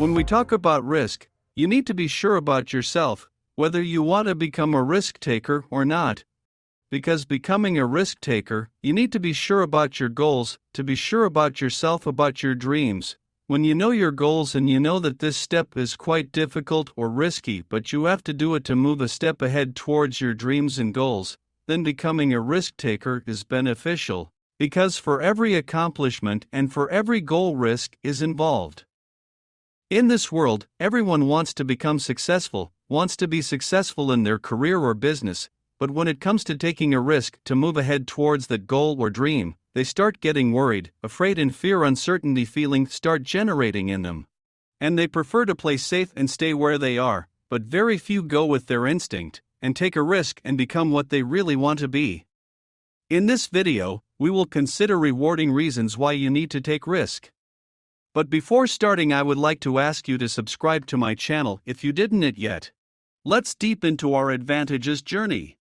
When we talk about risk, you need to be sure about yourself, whether you want to become a risk taker or not. Because becoming a risk taker, you need to be sure about your goals, to be sure about yourself, about your dreams. When you know your goals and you know that this step is quite difficult or risky, but you have to do it to move a step ahead towards your dreams and goals, then becoming a risk taker is beneficial, because for every accomplishment and for every goal, risk is involved. In this world, everyone wants to become successful, wants to be successful in their career or business, but when it comes to taking a risk to move ahead towards that goal or dream, they start getting worried, afraid, and fear, uncertainty feelings start generating in them. And they prefer to play safe and stay where they are, but very few go with their instinct and take a risk and become what they really want to be. In this video, we will consider rewarding reasons why you need to take risk. But before starting, I would like to ask you to subscribe to my channel if you didn't it yet. Let's deep into our advantages journey.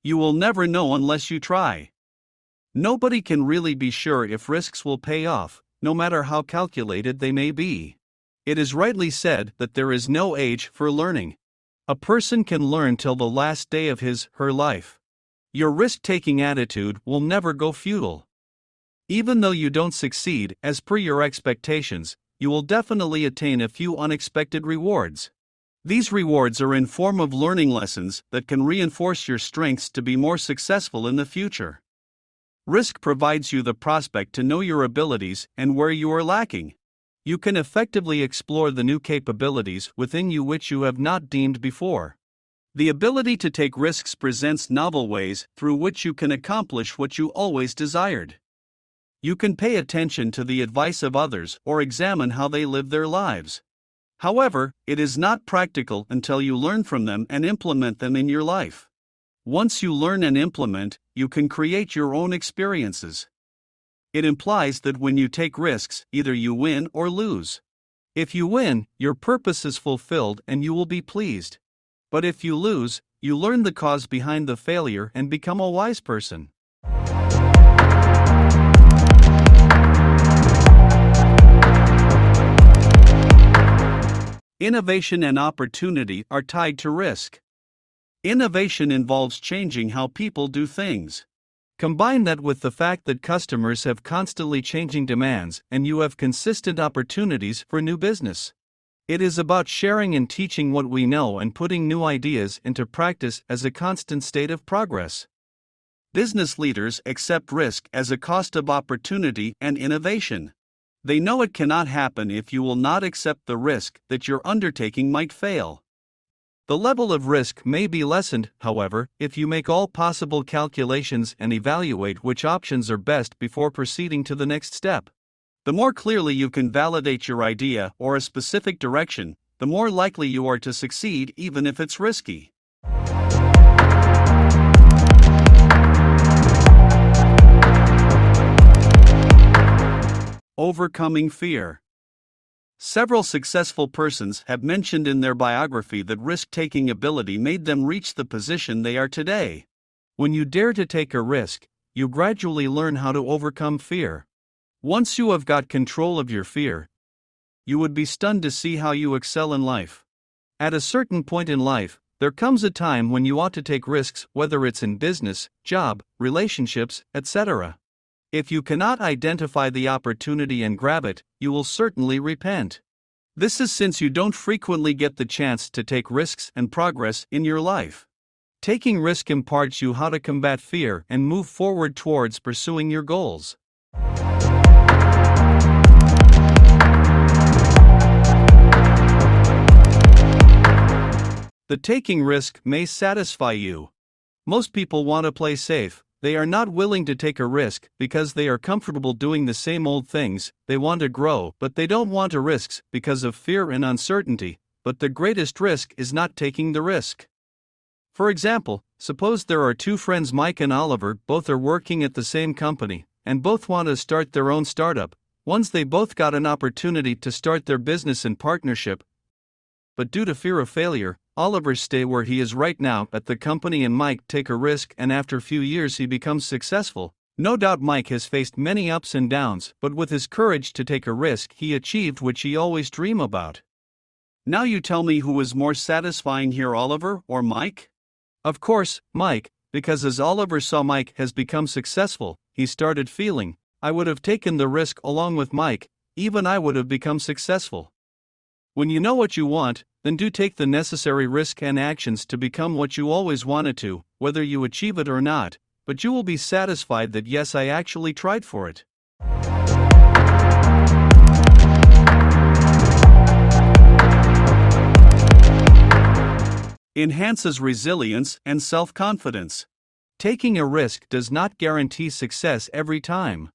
You will never know unless you try. Nobody can really be sure if risks will pay off, no matter how calculated they may be. It is rightly said that there is no age for learning. A person can learn till the last day of his/her life. Your risk-taking attitude will never go futile. Even though you don't succeed as per your expectations, you will definitely attain a few unexpected rewards. These rewards are in form of learning lessons that can reinforce your strengths to be more successful in the future. Risk provides you the prospect to know your abilities and where you are lacking. You can effectively explore the new capabilities within you which you have not deemed before. The ability to take risks presents novel ways through which you can accomplish what you always desired. You can pay attention to the advice of others or examine how they live their lives. However, it is not practical until you learn from them and implement them in your life. Once you learn and implement, you can create your own experiences. It implies that when you take risks, either you win or lose. If you win, your purpose is fulfilled and you will be pleased. But if you lose, you learn the cause behind the failure and become a wise person. Innovation and opportunity are tied to risk. Innovation involves changing how people do things. Combine that with the fact that customers have constantly changing demands and you have consistent opportunities for new business. It is about sharing and teaching what we know and putting new ideas into practice as a constant state of progress. Business leaders accept risk as a cost of opportunity and innovation. They know it cannot happen if you will not accept the risk that your undertaking might fail. The level of risk may be lessened, however, if you make all possible calculations and evaluate which options are best before proceeding to the next step. The more clearly you can validate your idea or a specific direction, the more likely you are to succeed even if it's risky. Overcoming fear. Several successful persons have mentioned in their biography that risk-taking ability made them reach the position they are today. When you dare to take a risk, you gradually learn how to overcome fear. Once you have got control of your fear, you would be stunned to see how you excel in life. At a certain point in life, there comes a time when you ought to take risks, whether it's in business, job, relationships, etc. If you cannot identify the opportunity and grab it, you will certainly repent. This is since you don't frequently get the chance to take risks and progress in your life. Taking risk imparts you how to combat fear and move forward towards pursuing your goals. The taking risk may satisfy you. Most people want to play safe. They are not willing to take a risk because they are comfortable doing the same old things. They want to grow, but they don't want to risk because of fear and uncertainty. But the greatest risk is not taking the risk. For example, suppose there are two friends, Mike and Oliver, both are working at the same company, and both want to start their own startup. Once they both got an opportunity to start their business in partnership, but due to fear of failure, Oliver stay where he is right now at the company and Mike take a risk and after few years he becomes successful. No doubt Mike has faced many ups and downs, but with his courage to take a risk he achieved what he always dreamed about. Now you tell me who is more satisfying here, Oliver or Mike? Of course, Mike, because as Oliver saw Mike has become successful, he started feeling, I would have taken the risk along with Mike, even I would have become successful. When you know what you want, then do take the necessary risk and actions to become what you always wanted to, whether you achieve it or not, but you will be satisfied that yes, I actually tried for it. Enhances resilience and self-confidence. Taking a risk does not guarantee success every time.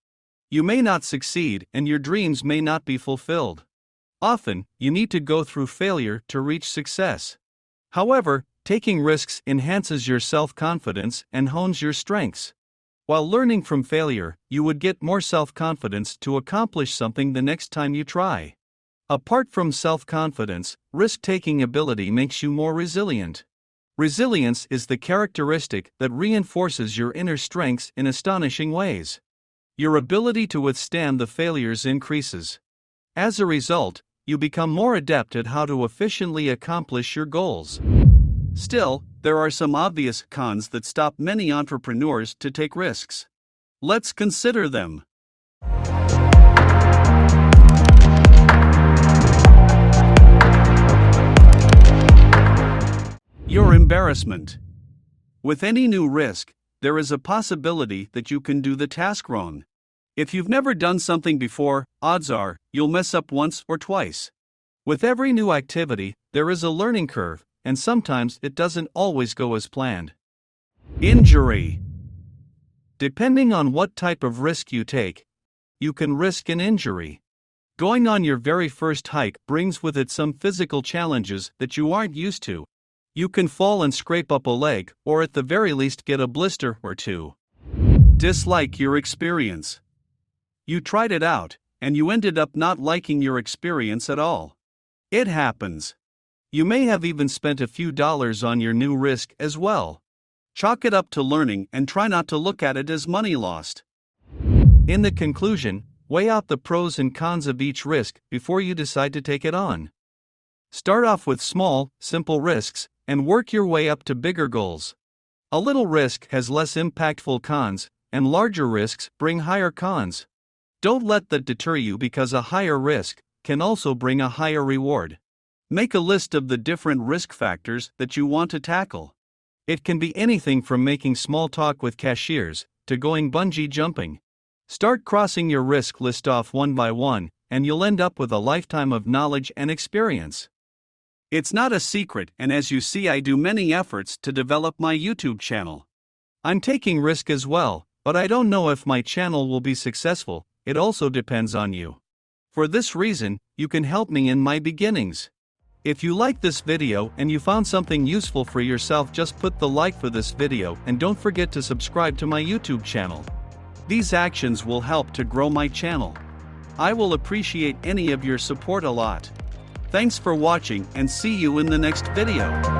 You may not succeed and your dreams may not be fulfilled. Often, you need to go through failure to reach success. However, taking risks enhances your self-confidence and hones your strengths. While learning from failure, you would get more self-confidence to accomplish something the next time you try. Apart from self-confidence, risk-taking ability makes you more resilient. Resilience is the characteristic that reinforces your inner strengths in astonishing ways. Your ability to withstand the failures increases. As a result, you become more adept at how to efficiently accomplish your goals. Still, there are some obvious cons that stop many entrepreneurs to take risks. Let's consider them. Your embarrassment. With any new risk, there is a possibility that you can do the task wrong. If you've never done something before, odds are you'll mess up once or twice. With every new activity, there is a learning curve, and sometimes it doesn't always go as planned. Injury. Depending on what type of risk you take, you can risk an injury. Going on your very first hike brings with it some physical challenges that you aren't used to. You can fall and scrape up a leg, or at the very least get a blister or two. Dislike your experience. You tried it out, and you ended up not liking your experience at all. It happens. You may have even spent a few dollars on your new risk as well. Chalk it up to learning and try not to look at it as money lost. In the conclusion, weigh out the pros and cons of each risk before you decide to take it on. Start off with small, simple risks, and work your way up to bigger goals. A little risk has less impactful cons, and larger risks bring higher cons. Don't let that deter you because a higher risk can also bring a higher reward. Make a list of the different risk factors that you want to tackle. It can be anything from making small talk with cashiers to going bungee jumping. Start crossing your risk list off one by one, and you'll end up with a lifetime of knowledge and experience. It's not a secret, and as you see, I do many efforts to develop my YouTube channel. I'm taking risk as well, but I don't know if my channel will be successful. It also depends on you. For this reason, you can help me in my beginnings. If you like this video and you found something useful for yourself, just put the like for this video and don't forget to subscribe to my YouTube channel. These actions will help to grow my channel. I will appreciate any of your support a lot. Thanks for watching and see you in the next video.